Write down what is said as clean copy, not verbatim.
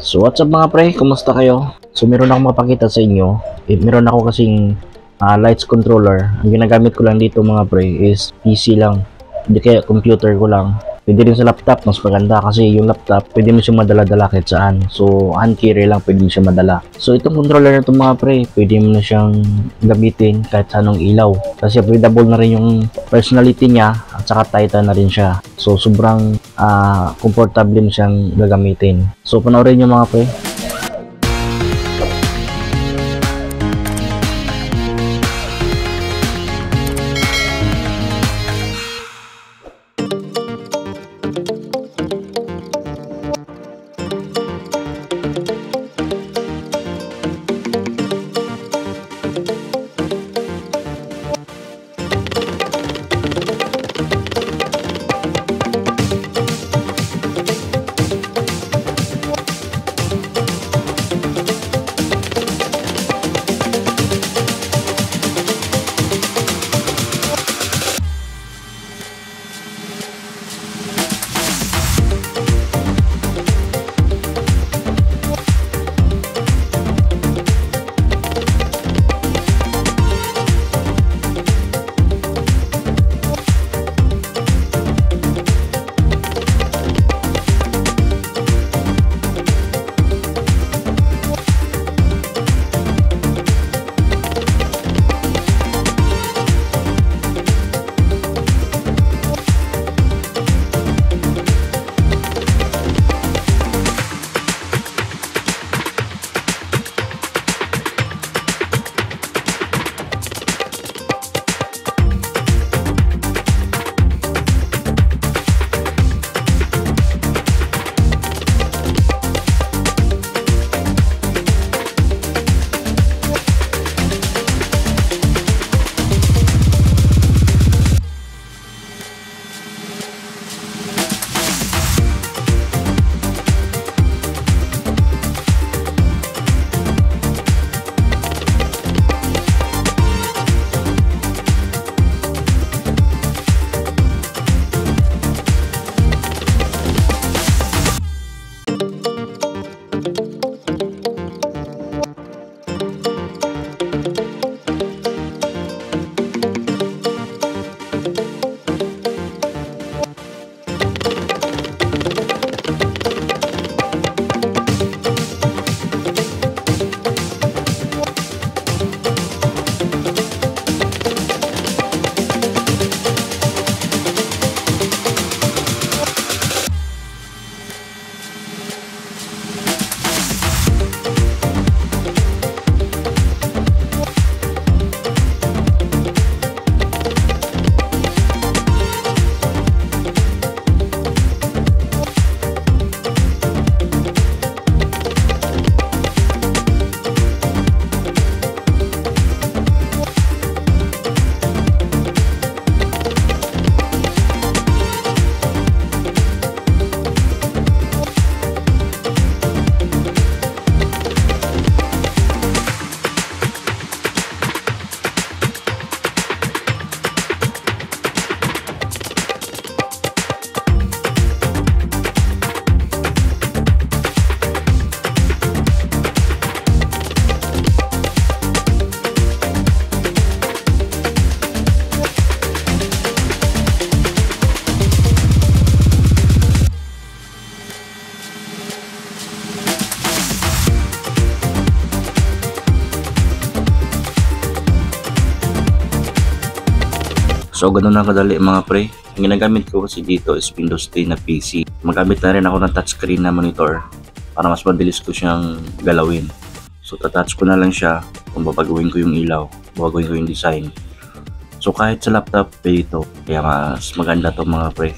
So what's up mga pre, kumusta kayo? So meron akong mapakita sa inyo. Meron ako kasing lights controller. Ang ginagamit ko lang dito mga pre is PC lang, hindi kaya computer ko lang. Pwede rin sa laptop, mas maganda kasi yung laptop pwede mo siya madala-dala kahit saan. So hand carry lang pwede mo siya madala. So itong controller na ito mga pre, pwede mo na siyang gamitin kahit sa anong ilaw, kasi upgradable na rin yung personality niya at saka titan na rin siya. So sobrang comfortable mo siyang gagamitin. So panoorin nyo mga pre. So ganun lang kadali mga pre. Ang ginagamit ko kasi dito is Windows 10 na PC. Magamit na rin ako ng touchscreen na monitor para mas mabilis ko siyang galawin. So tatouch ko na lang siya kung babagawin ko yung ilaw, babagawin ko yung design. So kahit sa laptop pwede ito, kaya mas maganda to mga pre.